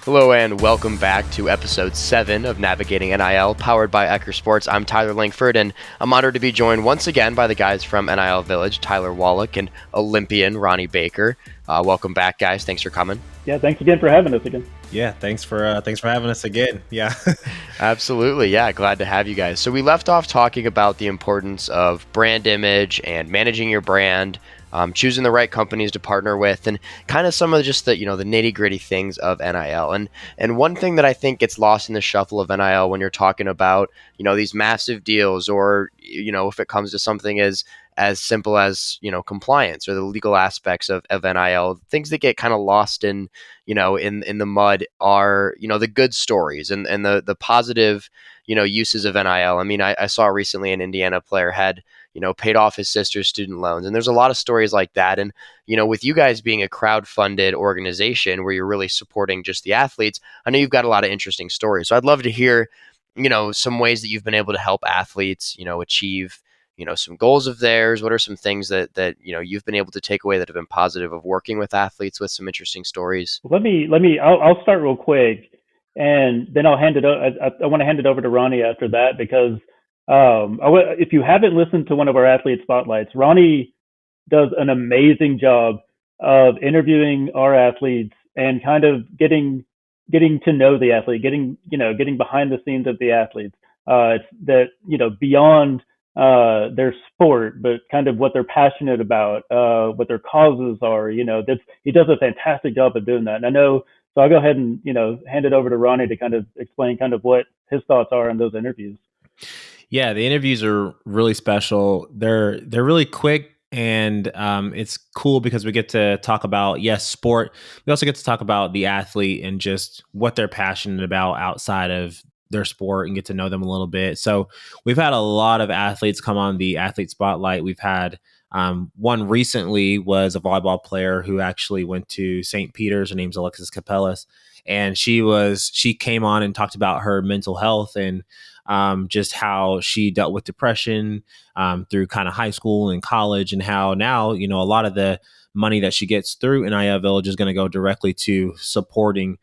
Hello and welcome back to episode 7 of Navigating NIL, powered by Ecker Sports. I'm Tyler Langford, and I'm honored to be joined once again by the guys from NIL Village, Tyler Wallach and Olympian Ronnie Baker. Welcome back, guys. Thanks for coming. Yeah, thanks again for having us again. Yeah, thanks for having us again. Yeah. Absolutely. Yeah, glad to have you guys. So we left off talking about the importance of brand image and managing your brand, choosing the right companies to partner with, and kind of some of just the the nitty gritty things of NIL. And one thing that I think gets lost in the shuffle of NIL when you're talking about these massive deals, or if it comes to something as simple as compliance or the legal aspects of NIL, things that get kind of lost in in the mud are the good stories and the positive uses of NIL. I mean, I saw recently an Indiana player had paid off his sister's student loans. And there's a lot of stories like that. And, with you guys being a crowd-funded organization where you're really supporting just the athletes, I know you've got a lot of interesting stories. So I'd love to hear, some ways that you've been able to help athletes, achieve, some goals of theirs. What are some things that you've been able to take away that have been positive of working with athletes with some interesting stories? I'll start real quick, and then I'll hand it. I want to hand it over to Ronnie after that because if you haven't listened to one of our athlete spotlights, Ronnie does an amazing job of interviewing our athletes and kind of getting to know the athlete, getting behind the scenes of the athletes. It's that beyond their sport, but kind of what they're passionate about, what their causes are. He does a fantastic job of doing that. And I know, so I'll go ahead and hand it over to Ronnie to kind of explain kind of what his thoughts are on those interviews. Yeah, the interviews are really special. They're really quick, and it's cool because we get to talk about sport. We also get to talk about the athlete and just what they're passionate about outside of their sport and get to know them a little bit. So we've had a lot of athletes come on the athlete spotlight. We've had one recently was a volleyball player who actually went to St. Peter's. Her name's Alexis Capellas, and she came on and talked about her mental health and just how she dealt with depression through kind of high school and college, and how now, a lot of the money that she gets through NIL Village is going to go directly to supporting,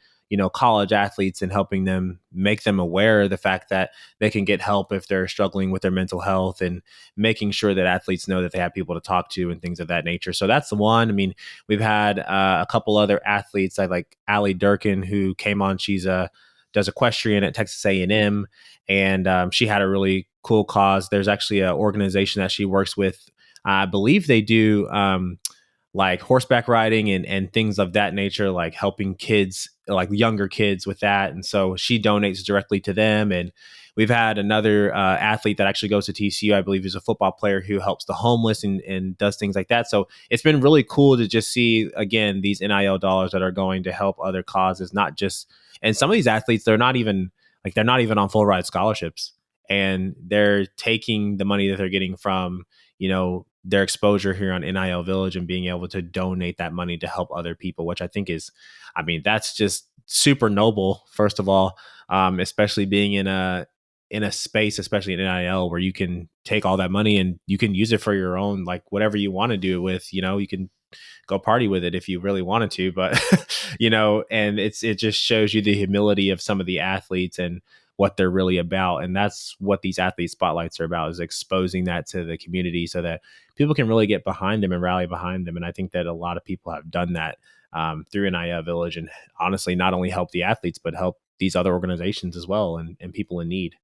college athletes and helping them, make them aware of the fact that they can get help if they're struggling with their mental health, and making sure that athletes know that they have people to talk to and things of that nature. So that's the one. I mean, we've had a couple other athletes. I like Allie Durkin, who came on. She's does equestrian at Texas A&M, and she had a really cool cause. There's actually an organization that she works with. I believe they do like horseback riding and things of that nature, like helping kids, like younger kids with that. And so she donates directly to them. And we've had another athlete that actually goes to TCU, I believe is a football player, who helps the homeless and does things like that. So it's been really cool to just see, again, these NIL dollars that are going to help other causes, not just, and some of these athletes, they're not even on full ride scholarships, and they're taking the money that they're getting from, their exposure here on NIL Village and being able to donate that money to help other people, which I think is, that's just super noble, first of all, especially being in a space, especially in NIL, where you can take all that money and you can use it for your own, like whatever you want to do with, you can go party with it if you really wanted to, but, and it just shows you the humility of some of the athletes and what they're really about. And that's what these athlete spotlights are about, is exposing that to the community so that people can really get behind them and rally behind them. And I think that a lot of people have done that through NIL Village, and honestly, not only help the athletes, but help these other organizations as well, and people in need.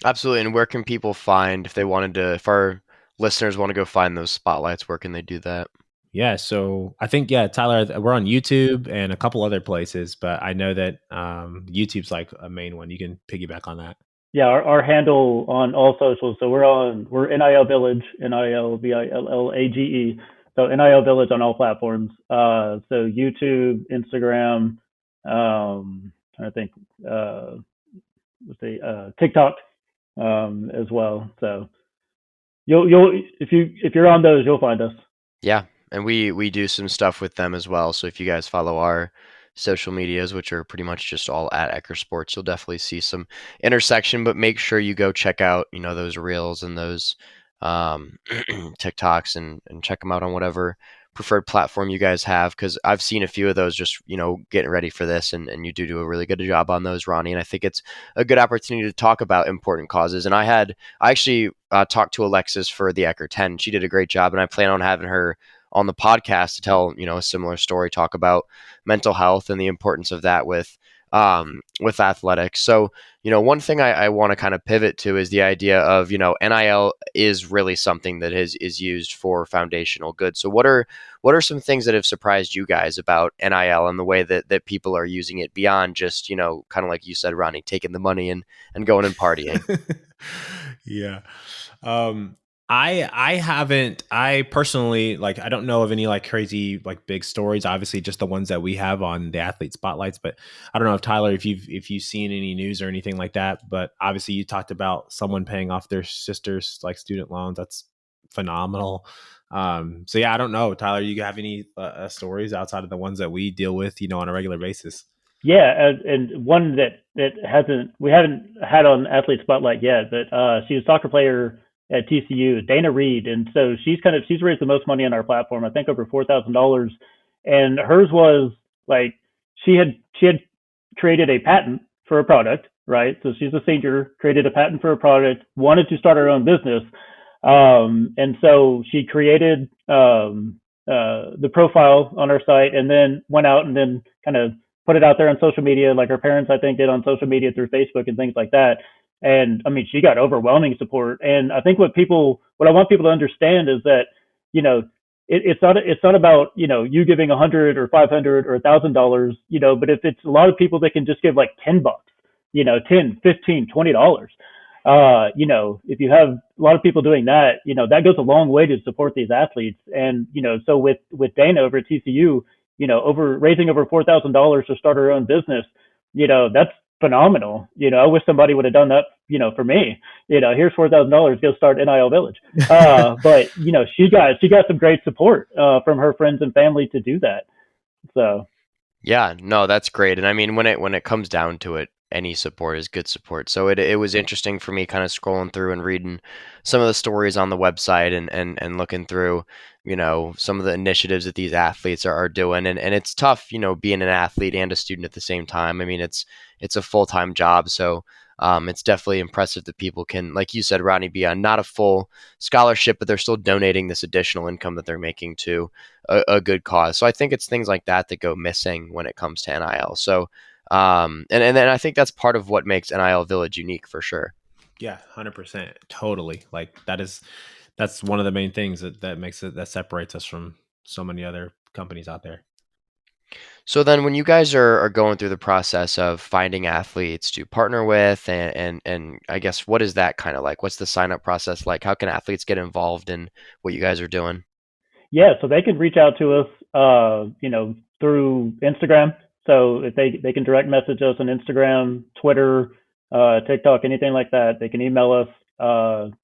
Absolutely. And where can people find, if our listeners want to go find those spotlights, where can they do that? Yeah, so I think, Tyler, we're on YouTube and a couple other places, but I know that YouTube's like a main one. You can piggyback on that. Yeah, our handle on all socials. So we're NIL Village, NILVILLAGE. So NIL Village on all platforms. So YouTube, Instagram, I think TikTok as well. So you'll if you're on those, you'll find us. Yeah. And we do some stuff with them as well. So if you guys follow our social medias, which are pretty much just all at Ecker Sports, you'll definitely see some intersection. But make sure you go check out, those reels and those TikToks and check them out on whatever preferred platform you guys have, because I've seen a few of those just, getting ready for this, and you do a really good job on those, Ronnie. And I think it's a good opportunity to talk about important causes. And I actually talked to Alexis for the Ecker 10. She did a great job, and I plan on having her on the podcast to tell, a similar story, talk about mental health and the importance of that with athletics. So, one thing I want to kind of pivot to is the idea of, NIL is really something that is used for foundational good. So what are some things that have surprised you guys about NIL and the way that people are using it beyond just, kind of like you said, Ronnie, taking the money and going and partying? Yeah. I personally, like, I don't know of any like crazy like big stories, obviously just the ones that we have on the athlete spotlights, but I don't know if Tyler, if you've seen any news or anything like that, but obviously you talked about someone paying off their sister's like student loans. That's phenomenal. So yeah, I don't know, Tyler, you have any stories outside of the ones that we deal with, on a regular basis? Yeah, and one that we haven't had on Athlete Spotlight yet, but she's a soccer player at TCU, Dana Reed, and so she's raised the most money on our platform. I think over $4,000, and hers was like she had created a patent for a product, right? So she's a senior, created a patent for a product, wanted to start her own business, and so she created the profile on our site, and then went out and then kind of put it out there on social media, like her parents, I think, did on social media through Facebook and things like that. And I mean, she got overwhelming support. And I think what I want people to understand is that, it's not about, you giving 100 or 500 or $1,000, but if it's a lot of people that can just give like $10, 10, 15, $20, if you have a lot of people doing that, that goes a long way to support these athletes. And, so with Dana over at TCU, raising over $4,000 to start her own business, that's phenomenal. I wish somebody would have done that, for me. Here's $4,000, go start NIL Village. But she got some great support from her friends and family to do that. So Yeah, no, that's great. And I mean, when it comes down to it, any support is good support. So it was interesting for me kind of scrolling through and reading some of the stories on the website and looking through, some of the initiatives that these athletes are doing. And it's tough, being an athlete and a student at the same time. I mean, it's a full-time job. So it's definitely impressive that people can, like you said, Ronnie, be on not a full scholarship, but they're still donating this additional income that they're making to a good cause. So I think it's things like that go missing when it comes to NIL. So, and then I think that's part of what makes NIL Village unique for sure. Yeah, 100%. Totally. Like that's one of the main things that makes it, that separates us from so many other companies out there. So then when you guys are going through the process of finding athletes to partner with and I guess what is that kind of like? What's the sign up process like? How can athletes get involved in what you guys are doing? yeah, so they can reach out to us, through Instagram. So if they can direct message us on Instagram, Twitter, TikTok, anything like that. They can email us.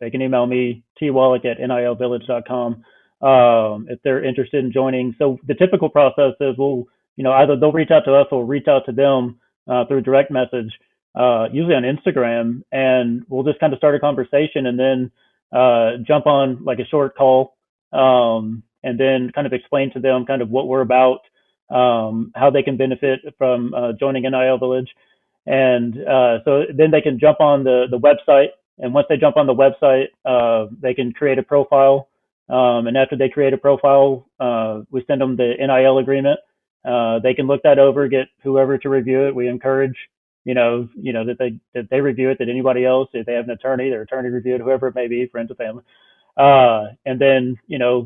They can email me, twallach at nilvillage.com, if they're interested in joining. So the typical process is either they'll reach out to us or we'll reach out to them through direct message, usually on Instagram, and we'll just kind of start a conversation and then jump on like a short call, and then kind of explain to them kind of what we're about, how they can benefit from joining NIL Village. And so then they can jump on the website. And once they jump on the website, they can create a profile. And after they create a profile, we send them the NIL agreement. They can look that over, get whoever to review it. We encourage, that they review it, that anybody else, if they have an attorney, their attorney review it, whoever it may be, friends or family. And then,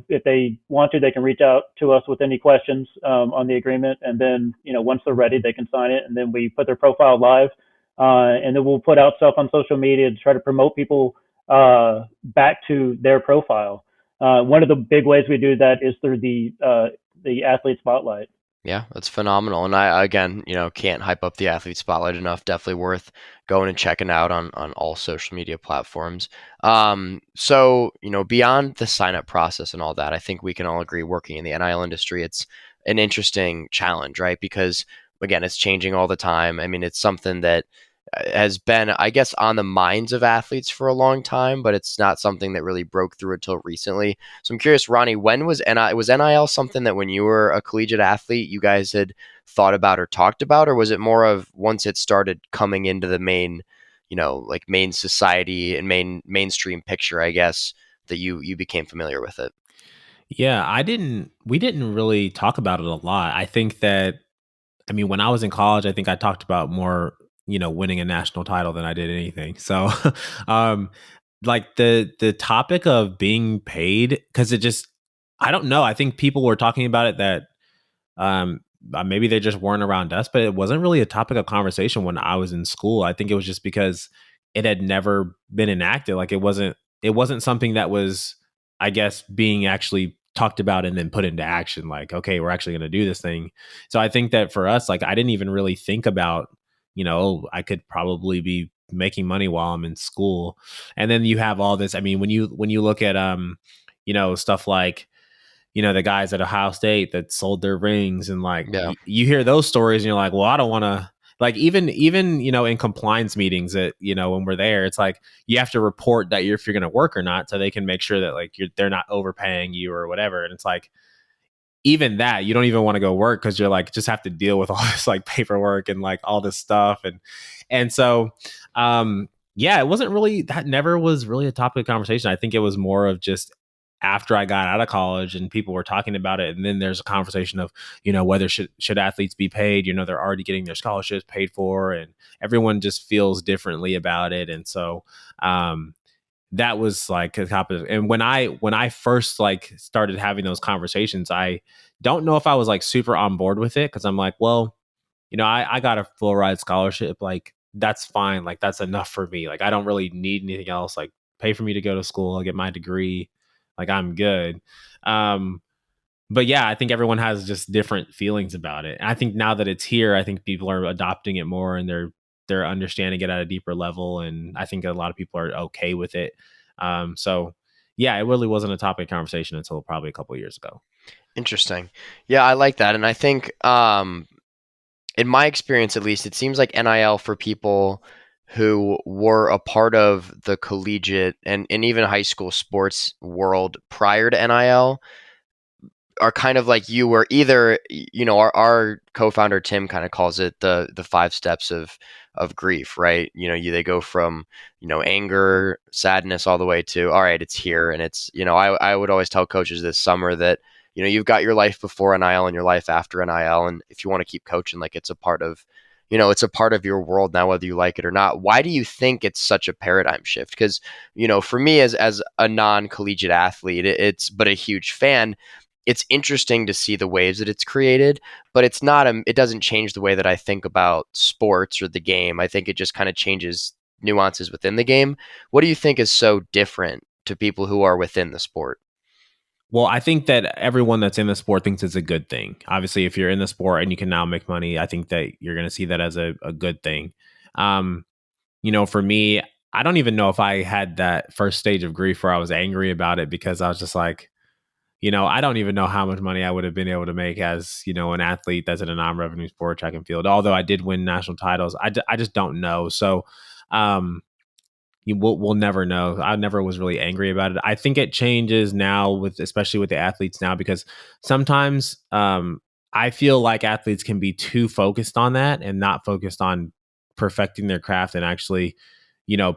if they want to, they can reach out to us with any questions on the agreement. And then, once they're ready, they can sign it. And then we put their profile live. And then we'll put out stuff on social media to try to promote people back to their profile. One of the big ways we do that is through the athlete spotlight. Yeah, that's phenomenal. And I, again, can't hype up the athlete spotlight enough. Definitely worth going and checking out on all social media platforms. So, beyond the sign up process and all that, I think we can all agree working in the NIL industry, it's an interesting challenge, right? Because again, it's changing all the time. I mean, it's something that has been, I guess, on the minds of athletes for a long time, but it's not something that really broke through until recently. So I'm curious, Ronnie, when was NIL something that when you were a collegiate athlete, you guys had thought about or talked about, or was it more of once it started coming into the main, like main society and mainstream picture, I guess, that you became familiar with it? Yeah, we didn't really talk about it a lot. I think that, I mean, when I was in college, I think I talked about more, winning a national title than I did anything. So, um, like the topic of being paid, because it just, I don't know. I think people were talking about it that um maybe they just weren't around us, but it wasn't really a topic of conversation when I was in school. I think it was just because it had never been enacted. Like it wasn't something that was, I guess, being actually talked about and then put into action. Like, okay, we're actually going to do this thing. So I think that for us, like, I didn't even really think about, I could probably be making money while I'm in school. And then you have all this. I mean, when you look at stuff like, the guys at Ohio State that sold their rings, and like Yeah. you hear those stories and you're like, well, I don't want to, like, even in compliance meetings that, when we're there, it's like you have to report that if you're going to work or not, so they can make sure that like they're not overpaying you or whatever. And it's like, even that, you don't even want to go work because you're like, just have to deal with all this like paperwork and like all this stuff. And so yeah, it wasn't really, that never was really a topic of conversation. I think it was more of just after I got out of college and people were talking about it. And then there's a conversation of, whether should athletes be paid. They're already getting their scholarships paid for, and everyone just feels differently about it. And so that was like a topic. And when I first like started having those conversations, I don't know if I was like super on board with it, because I'm like, well, I got a full ride scholarship. Like, that's fine. Like, that's enough for me. Like, I don't really need anything else. Like, pay for me to go to school, I'll get my degree. Like, I'm good. Um, but yeah, I think everyone has just different feelings about it. And I think now that it's here, I think people are adopting it more, and they're understanding it at a deeper level. And I think a lot of people are okay with it. So yeah, it really wasn't a topic of conversation until probably a couple of years ago. Interesting. Yeah, I like that. And I think in my experience at least, it seems like NIL for people who were a part of the collegiate and even high school sports world prior to NIL are kind of like you were either, our co-founder Tim kind of calls it the five steps of grief, right? They go from, anger, sadness, all the way to, all right, it's here. And it's, I would always tell coaches this summer that, you've got your life before NIL and your life after NIL. And if you want to keep coaching, like it's a part of, it's a part of your world now, whether you like it or not. Why do you think it's such a paradigm shift? Because, for me as a non-collegiate athlete, it's but a huge fan, it's interesting to see the waves that it's created, but it doesn't change the way that I think about sports or the game. I think it just kind of changes nuances within the game. What do you think is so different to people who are within the sport? Well, I think that everyone that's in the sport thinks it's a good thing. Obviously, if you're in the sport and you can now make money, I think that you're going to see that as a good thing. Um, for me, I don't even know if I had that first stage of grief where I was angry about it, because I was just like, I don't even know how much money I would have been able to make as, an athlete that's in a non-revenue sport, track and field. Although I did win national titles, I just don't know. So, we'll never know. I never was really angry about it. I think it changes now, especially with the athletes now, because sometimes I feel like athletes can be too focused on that and not focused on perfecting their craft and actually,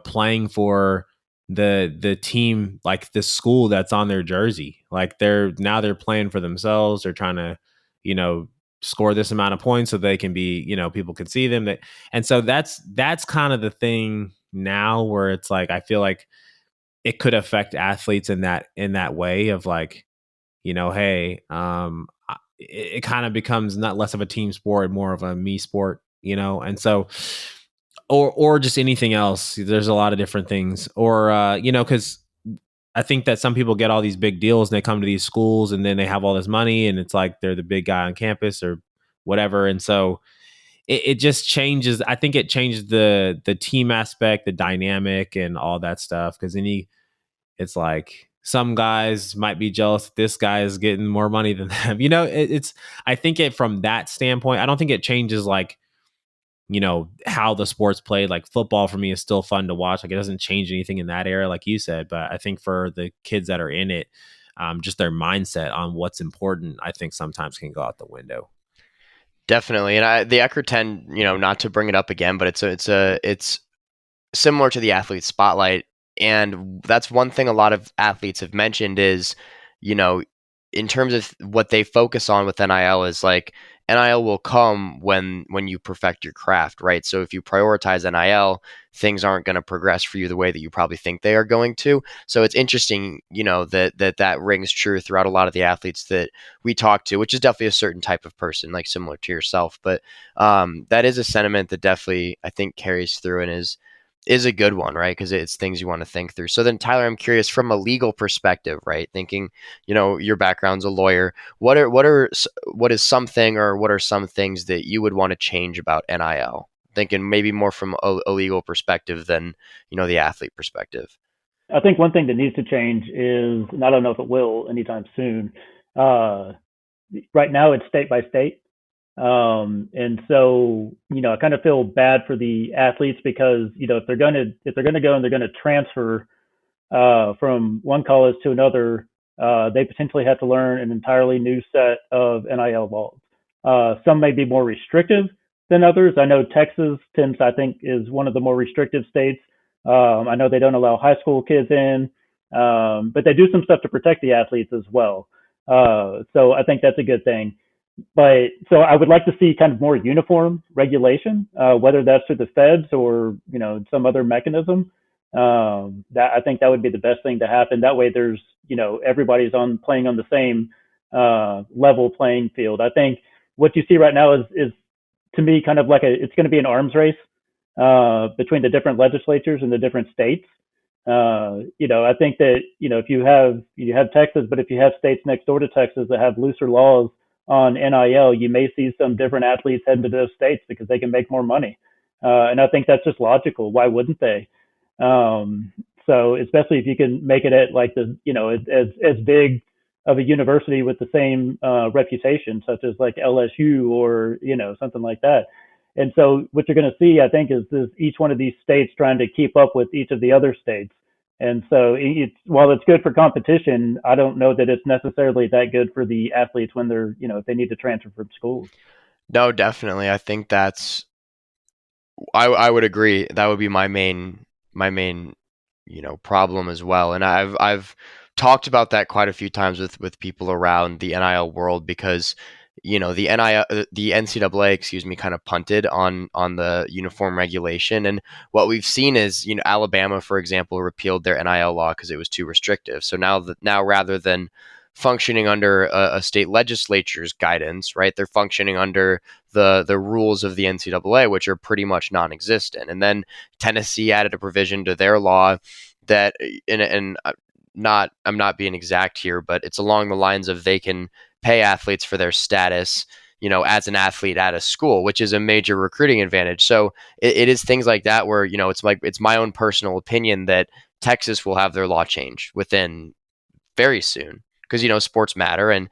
playing for the team, like the school that's on their jersey. Like they're playing for themselves. They're trying to, score this amount of points so they can be, people can see them. And so that's kind of the thing now, where it's like I feel like it could affect athletes in that way of like, hey, it kind of becomes not less of a team sport, more of a me sport, and so, or just anything else. There's a lot of different things, or because I think that some people get all these big deals and they come to these schools and then they have all this money and it's like they're the big guy on campus or whatever, and so it just changes. I think it changes the team aspect, the dynamic, and all that stuff. Because it's like some guys might be jealous that this guy is getting more money than them. It's, I think it from that standpoint. I don't think it changes like how the sports played. Like football for me is still fun to watch. Like it doesn't change anything in that era, like you said. But I think for the kids that are in it, just their mindset on what's important, I think sometimes can go out the window. Definitely. And the Eckerd 10, not to bring it up again, but it's similar to the athlete spotlight. And that's one thing a lot of athletes have mentioned is, you know, in terms of what they focus on with NIL is like NIL will come when you perfect your craft, right? So if you prioritize NIL, things aren't going to progress for you the way that you probably think they are going to. So it's interesting, that rings true throughout a lot of the athletes that we talk to, which is definitely a certain type of person, like similar to yourself. But that is a sentiment that definitely I think carries through and is a good one, right? Because it's things you want to think through. So then, Tyler, I'm curious from a legal perspective, right? Thinking, your background's a lawyer. What is something or what are some things that you would want to change about NIL? Thinking maybe more from a legal perspective than the athlete perspective. I think one thing that needs to change is, and I don't know if it will anytime soon. Uh, right now, it's state by state. And so, I kind of feel bad for the athletes because, if they're gonna go and they're gonna transfer from one college to another, they potentially have to learn an entirely new set of NIL laws. Some may be more restrictive than others. I know Texas tends, I think, is one of the more restrictive states. I know they don't allow high school kids in, but they do some stuff to protect the athletes as well. So I think that's a good thing. But so I would like to see kind of more uniform regulation, whether that's through the feds or some other mechanism. That I think that would be the best thing to happen. That way, there's everybody's playing on the same level playing field. I think what you see right now is to me kind of like it's going to be an arms race between the different legislatures in the different states. I think that if you have Texas, but if you have states next door to Texas that have looser laws on NIL, you may see some different athletes heading to those states because they can make more money. And I think that's just logical. Why wouldn't they? So especially if you can make it at like as big of a university with the same reputation, such as like LSU or something like that. And so what you're going to see, I think, is each one of these states trying to keep up with each of the other states. And so while it's good for competition, I don't know that it's necessarily that good for the athletes when they're, if they need to transfer from schools. No, definitely. I think I would agree. That would be my main problem as well. And I've talked about that quite a few times with people around the NIL world because the NCAA, excuse me, kind of punted on the uniform regulation. And what we've seen is, Alabama, for example, repealed their NIL law because it was too restrictive. So now rather than functioning under a state legislature's guidance, right, they're functioning under the rules of the NCAA, which are pretty much non-existent. And then Tennessee added a provision to their law that, and I'm not being exact here, but it's along the lines of they can pay athletes for their status, as an athlete at a school, which is a major recruiting advantage. So it is things like that where, it's my own personal opinion that Texas will have their law changed within very soon because, sports matter and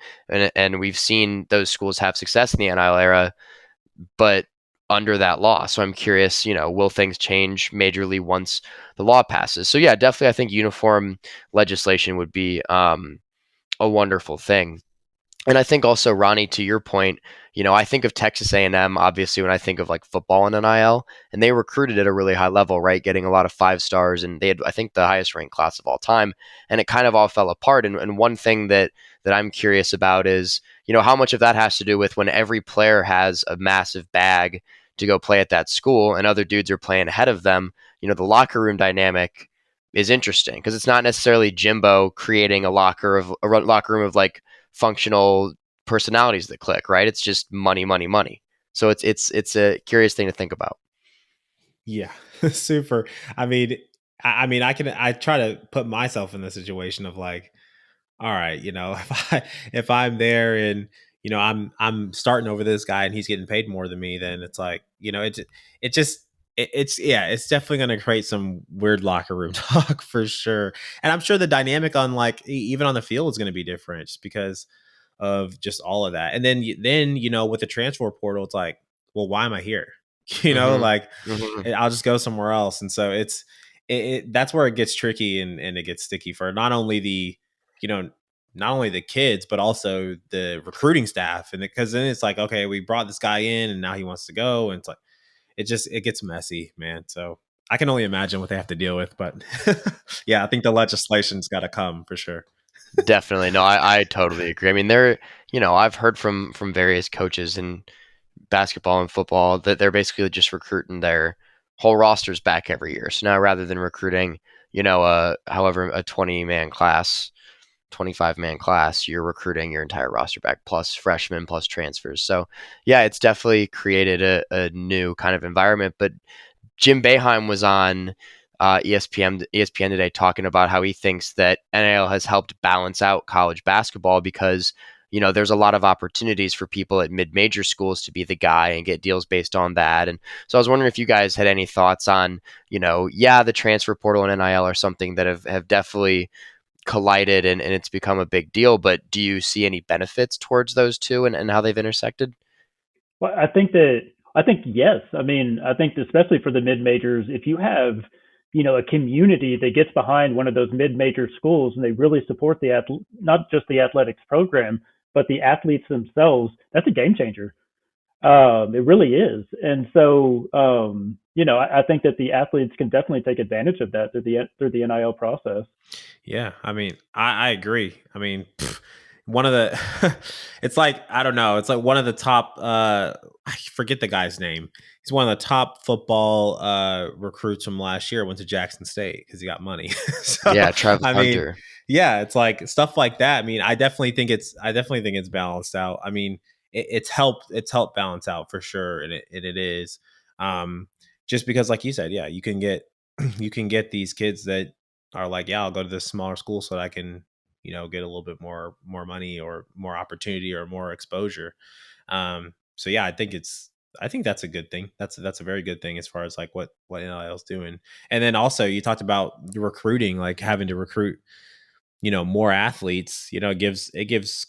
we've seen those schools have success in the NIL era, but under that law. So I'm curious, will things change majorly once the law passes? So yeah, definitely I think uniform legislation would be a wonderful thing. And I think also, Ronnie, to your point, I think of Texas A&M, obviously, when I think of like football and NIL, and they recruited at a really high level, right? Getting a lot of 5 stars, and they had, I think, the highest ranked class of all time. And it kind of all fell apart. And one thing that I'm curious about is, how much of that has to do with when every player has a massive bag to go play at that school and other dudes are playing ahead of them, the locker room dynamic is interesting because it's not necessarily Jimbo creating a locker room of like functional personalities that click, right? It's just money, money, money. So it's a curious thing to think about. Yeah, super. I mean, I try to put myself in the situation of like, all right, if I'm there and I'm starting over this guy and he's getting paid more than me, then it's like, it's definitely going to create some weird locker room talk for sure. And I'm sure the dynamic on like even on the field is going to be different just because of just all of that. And then with the transfer portal, it's like, well, why am I here? Mm-hmm. like Mm-hmm. I'll just go somewhere else. And so that's where it gets tricky and it gets sticky for not only you know, not only the kids, but also the recruiting staff. And because then it's like, okay, we brought this guy in and now he wants to go. And it's like, it gets messy, man. So I can only imagine what they have to deal with. But yeah, I think the legislation's got to come for sure. Definitely. No, I totally agree. I mean, I've heard from various coaches in basketball and football that they're basically just recruiting their whole rosters back every year. So now rather than recruiting, however, a 20-man class, 25-man class, you're recruiting your entire roster back plus freshmen plus transfers. So yeah, it's definitely created a new kind of environment. But Jim Boeheim was on ESPN today talking about how he thinks that NIL has helped balance out college basketball because there's a lot of opportunities for people at mid-major schools to be the guy and get deals based on that. And so I was wondering if you guys had any thoughts on the transfer portal and NIL are something that have definitely collided and it's become a big deal. But do you see any benefits towards those two and how they've intersected? Well, I think yes. I mean, I think especially for the mid majors, if you have a community that gets behind one of those mid major schools and they really support not just the athletics program but the athletes themselves, that's a game changer. It really is. And so, I think that the athletes can definitely take advantage of that through the NIL process. Yeah, I mean, I agree. I mean, one of the it's like I don't know, it's like one of the top I forget the guy's name. He's one of the top football recruits from last year, went to Jackson State because he got money. So Yeah, Travis I mean, Hunter. yeah, it's like stuff like that. I mean, I definitely think it's balanced out. I mean, it's helped balance out for sure, and it is. Um just because like you said, yeah, you can get you can get these kids that are like, yeah, I'll go to this smaller school so that I can, get a little bit more money or more opportunity or more exposure. So yeah, I think that's a good thing. That's a very good thing as far as like what NIL is doing. And then also you talked about the recruiting, like having to recruit, more athletes. It gives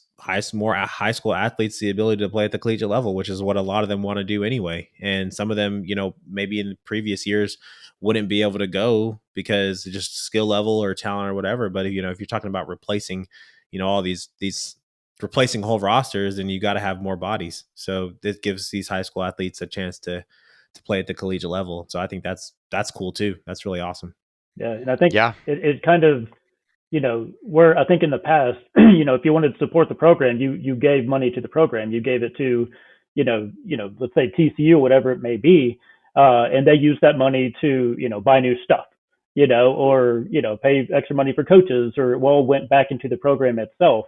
more high school athletes the ability to play at the collegiate level, which is what a lot of them want to do anyway. And some of them, maybe in previous years wouldn't be able to go because just skill level or talent or whatever. But if you're talking about replacing, all these replacing whole rosters, then you got to have more bodies. So this gives these high school athletes a chance to play at the collegiate level. So I think that's cool too. That's really awesome. Yeah. And I think Yeah. it kind of, where I think in the past, if you wanted to support the program, you gave money to the program, you gave it to, let's say TCU, whatever it may be, and they use that money to, buy new stuff, or pay extra money for coaches, or it all went back into the program itself,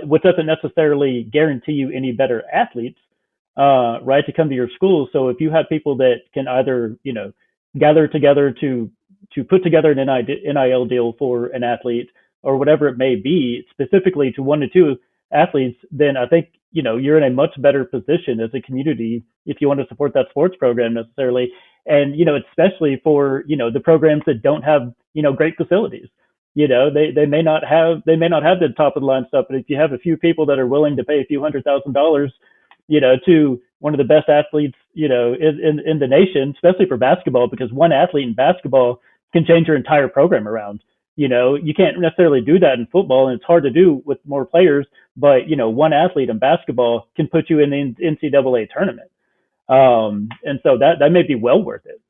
which doesn't necessarily guarantee you any better athletes, right, to come to your school. So if you have people that can either, gather together to put together an NIL deal for an athlete or whatever it may be, specifically to 1 to 2 athletes, then I think you're in a much better position as a community if you want to support that sports program necessarily, and especially for the programs that don't have great facilities. They may not have the top of the line stuff, but if you have a few people that are willing to pay a few $100,000, to one of the best athletes, in the nation, especially for basketball, because one athlete in basketball can change your entire program around. You can't necessarily do that in football, and it's hard to do with more players. But one athlete in basketball can put you in the NCAA tournament, and so that may be well worth it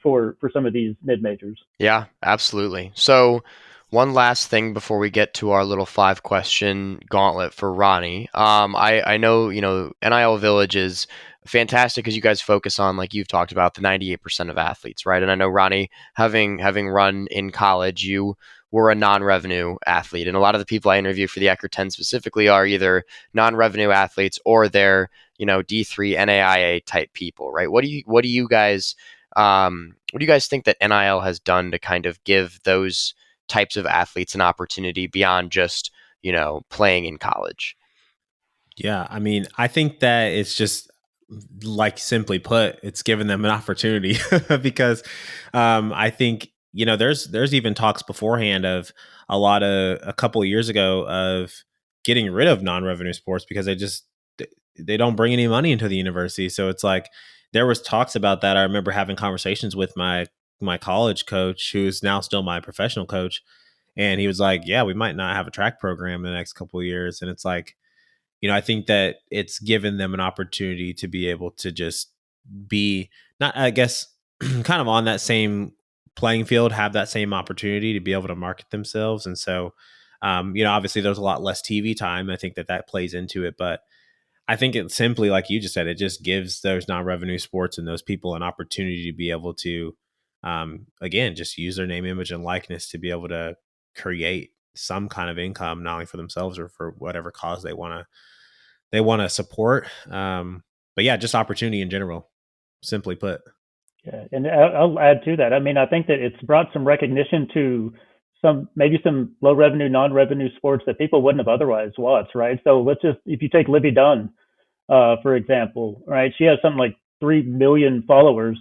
for some of these mid majors. Yeah, absolutely. So, one last thing before we get to our little 5-question gauntlet for Ronnie. I know NIL Village is fantastic because you guys focus on, like you've talked about, the 98% of athletes, right? And I know Ronnie, having run in college, you were a non-revenue athlete, and a lot of the people I interview for the Ecker 10 specifically are either non-revenue athletes or they're D3 NAIA type people, right? What do you guys think that NIL has done to kind of give those types of athletes an opportunity beyond just, playing in college? Yeah, I mean, I think that it's just like simply put, it's given them an opportunity because I think there's even talks beforehand of a couple of years ago of getting rid of non-revenue sports because they don't bring any money into the university. So it's like there was talks about that. I remember having conversations with my college coach, who's now still my professional coach, and he was like, "Yeah, we might not have a track program in the next couple of years." And it's like, I think that it's given them an opportunity to be able to just be not, I guess, kind of on that same playing field, have that same opportunity to be able to market themselves. And so, obviously there's a lot less TV time. I think that plays into it, but I think it's simply like you just said, it just gives those non-revenue sports and those people an opportunity to be able to, again, just use their name, image, and likeness to be able to create some kind of income, not only for themselves or for whatever cause they want to support. But yeah, just opportunity in general, simply put. Yeah, and I'll add to that. I mean, I think that it's brought some recognition to maybe some low revenue, non-revenue sports that people wouldn't have otherwise watched, right? So let's just, if you take Livy Dunn, for example, right? She has something like 3 million followers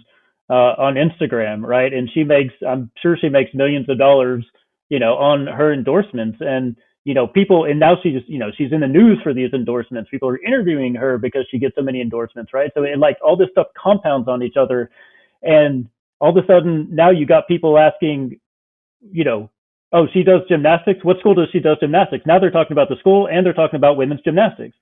on Instagram, right? And I'm sure she makes millions of dollars, on her endorsements. And, people, and now she's in the news for these endorsements. People are interviewing her because she gets so many endorsements, right? So like all this stuff compounds on each other. And all of a sudden now you got people asking, oh, she does gymnastics. What school does she do gymnastics? Now they're talking about the school and they're talking about women's gymnastics,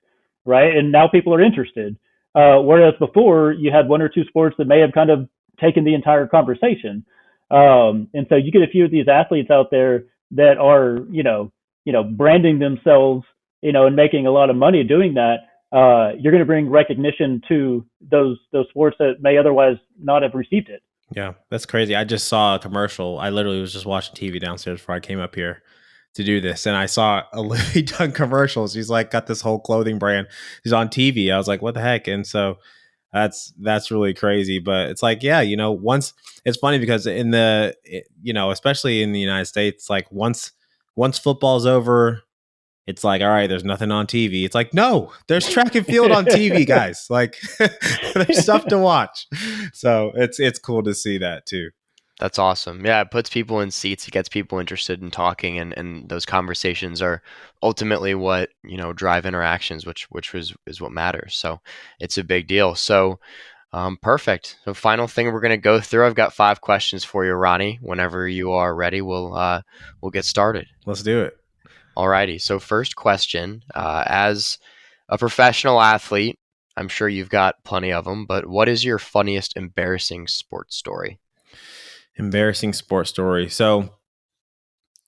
right? And now people are interested. Whereas before you had one or two sports that may have kind of taken the entire conversation. And so you get a few of these athletes out there that are, branding themselves, and making a lot of money doing that. You're going to bring recognition to those sports that may otherwise not have received it. Yeah, that's crazy. I just saw a commercial. I literally was just watching TV downstairs before I came up here to do this, and I saw a Livy Dunn commercial. She's like got this whole clothing brand. She's on TV. I was like, what the heck? And so that's really crazy. But it's like, yeah, once it's funny because especially in the United States, like once football's over, it's like, all right, there's nothing on TV. It's like, no, there's track and field on TV, guys. Like there's stuff to watch. So it's cool to see that too. That's awesome. Yeah, it puts people in seats. It gets people interested in talking, and those conversations are ultimately what drive interactions, which is what matters. So it's a big deal. So perfect. So final thing we're going to go through. I've got 5 questions for you, Ronnie. Whenever you are ready, we'll get started. Let's do it. Alrighty. So first question, as a professional athlete, I'm sure you've got plenty of them, but what is your funniest embarrassing sports story? Embarrassing sports story. So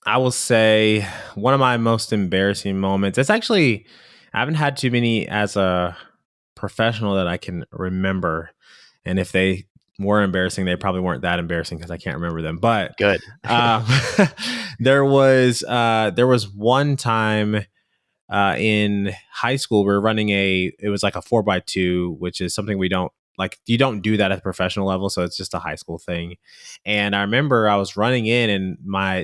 I will say one of my most embarrassing moments, I haven't had too many as a professional that I can remember. And if they were embarrassing, they probably weren't that embarrassing because I can't remember them. But good. There was one time in high school we were running it was like a 4x2, which is something we don't like. You don't do that at the professional level, so it's just a high school thing. And I remember I was running in, and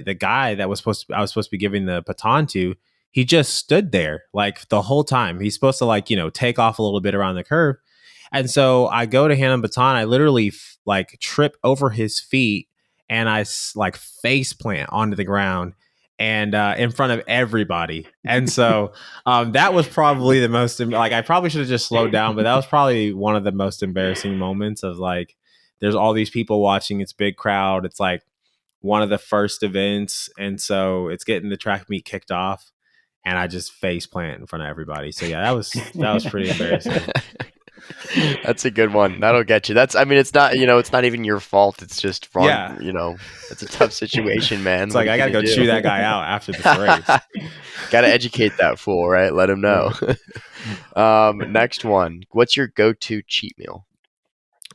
the guy that I was supposed to be giving the baton to, he just stood there like the whole time. He's supposed to take off a little bit around the curve. And so I go to hand him baton. I literally trip over his feet, and I face plant onto the ground and in front of everybody. And so that was probably the most, I probably should have just slowed down, but that was probably one of the most embarrassing moments of there's all these people watching. It's a big crowd. It's like one of the first events. And so it's getting the track meet kicked off, and I just face plant in front of everybody. So yeah, that was pretty embarrassing. That's a good one. That'll get you. It's not, it's not even your fault. It's just wrong. Yeah. It's a tough situation, man. It's like, I got to go chew that guy out after this race. Got to educate that fool, right? Let him know. Next one. What's your go-to cheat meal?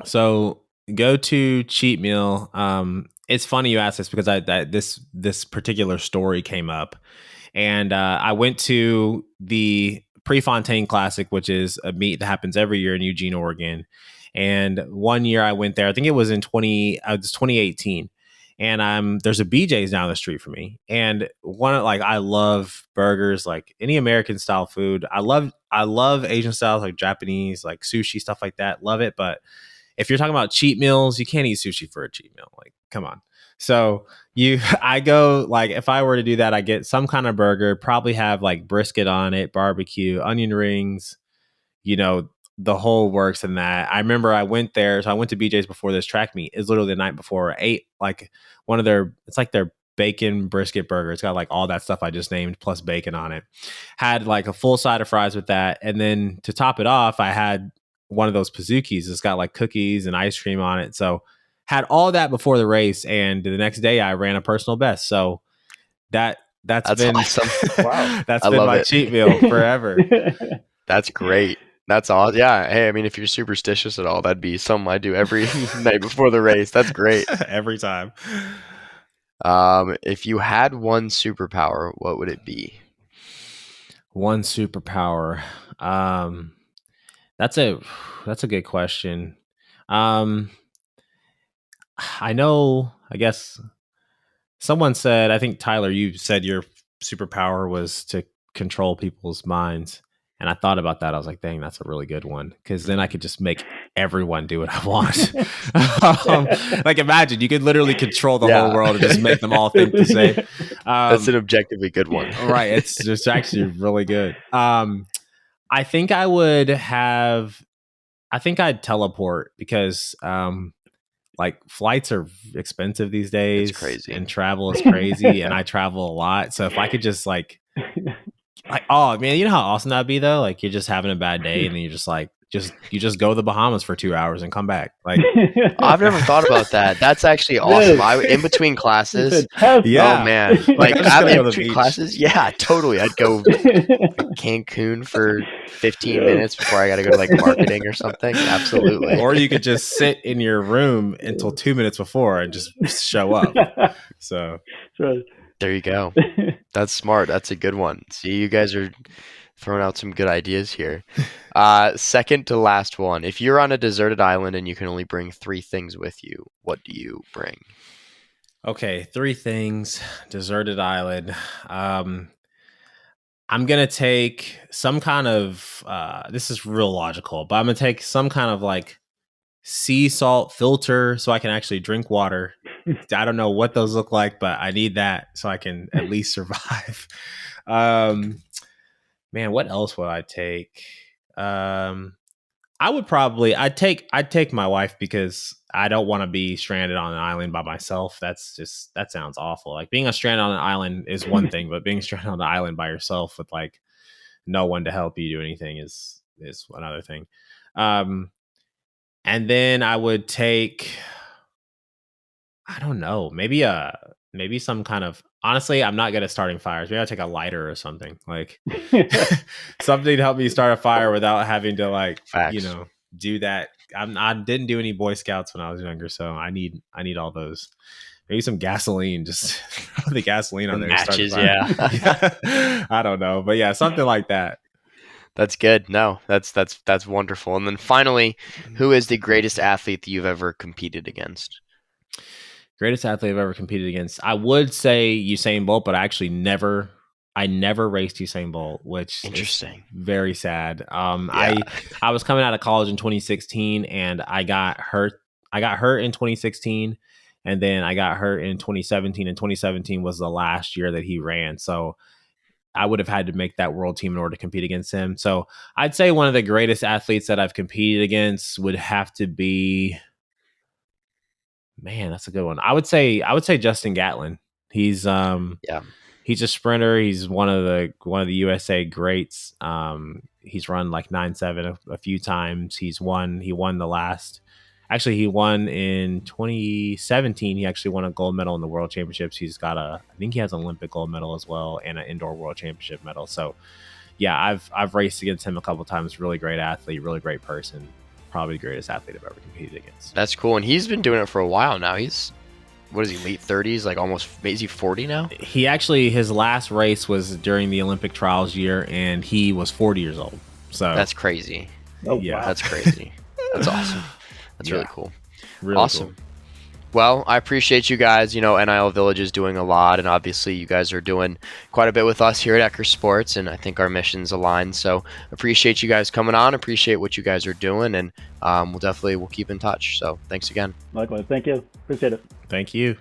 So go-to cheat meal. It's funny you ask this because this particular story came up, and I went to the Prefontaine Classic, which is a meet that happens every year in Eugene, Oregon. And one year I went there, I think it was in 2018. And there's a BJ's down the street from me. And I love burgers, like any American style food. I love Asian styles, like Japanese, like sushi, stuff like that. Love it. But if you're talking about cheat meals, you can't eat sushi for a cheat meal. Like, come on. So I go, if I were to do that, I get some kind of burger, probably have brisket on it, barbecue, onion rings, the whole works in that. I remember I went there. So I went to BJ's before this track meet. It's literally the night before. I ate like one of it's like their bacon brisket burger. It's got like all that stuff I just named plus bacon on it. Had like a full side of fries with that. And then to top it off, I had one of those Pizookies. It's got like cookies and ice cream on it. So had all that before the race. And the next day I ran a personal best. So that's been awesome. Wow. That's been my cheat meal forever. That's great. That's awesome. Yeah. Hey, I mean, if you're superstitious at all, that'd be something I do every night before the race. That's great. Every time. If you had one superpower, what would it be? One superpower. That's a good question. I know, I guess someone said, I think Tyler, you said your superpower was to control people's minds. And I thought about that. I was like, dang, that's a really good one. Because then I could just make everyone do what I want. Like imagine, you could literally control the whole world and just make them all think the same. That's an objectively good one. Right. It's just actually really good. I think I'd teleport because like flights are expensive these days. It's crazy. And travel is crazy. And I travel a lot. So if I could just like, oh man, you know how awesome that'd be though? Like you're just having a bad day and then you're just like, you just go to the Bahamas for 2 hours and come back. Like I've never thought about that. That's actually awesome. In between classes. Yeah. Oh man. Like in between classes. Yeah, totally. I'd go Cancun for 15 minutes before I got to go to like marketing or something. Absolutely. Or you could just sit in your room until 2 minutes before and just show up. So there you go. That's smart. That's a good one. See, you guys are throwing out some good ideas here. Second to last one. If you're on a deserted island and you can only bring 3 things with you, what do you bring? Okay, 3 things. Deserted island. I'm going to take some kind of, this is real logical, but I'm going to take some kind of like sea salt filter so I can actually drink water. I don't know what those look like, but I need that so I can at least survive. Man, what else would I take? I'd take my wife because I don't want to be stranded on an island by myself. That sounds awful. Like being stranded on an island is one thing, but being stranded on an island by yourself with like no one to help you do anything is another thing. And then I would take, I don't know, maybe some kind of, honestly, I'm not good at starting fires. Maybe I'll take a lighter or something, like something to help me start a fire without having to like, Facts. Do that. I didn't do any Boy Scouts when I was younger, so I need all those. Maybe some gasoline, just throw the gasoline on there. Matches, yeah. I don't know, but yeah, something like that. That's good. No, that's wonderful. And then finally, who is the greatest athlete that you've ever competed against? Greatest athlete I've ever competed against. I would say Usain Bolt, but I actually never raced Usain Bolt, which interesting. Is very sad. I was coming out of college in 2016 and I got hurt. I got hurt in 2016 and then I got hurt in 2017, and 2017 was the last year that he ran. So I would have had to make that world team in order to compete against him. So I'd say one of the greatest athletes that I've competed against would have to be, man, that's a good one. I would say Justin Gatlin. He's he's a sprinter. He's one of the USA greats. He's run like 9.7 a few times. He won the last. Actually, he won in 2017. He actually won a gold medal in the World Championships. He's got I think he has an Olympic gold medal as well and an indoor World Championship medal. So, yeah, I've raced against him a couple of times. Really great athlete, really great person. Probably the greatest athlete I've ever competed against. That's cool, and he's been doing it for a while now. He's, what is he, late 30s? Like almost, is he 40 now? He actually, his last race was during the Olympic trials year, and he was 40 years old. So that's crazy. Oh, yeah, wow. That's crazy. That's awesome. That's really cool. Really awesome. Cool. Well, I appreciate you guys. You know, NIL Village is doing a lot, and obviously you guys are doing quite a bit with us here at Ecker Sports, and I think our missions align. So appreciate you guys coming on, appreciate what you guys are doing, and we'll keep in touch. So thanks again. Likewise. Thank you. Appreciate it. Thank you.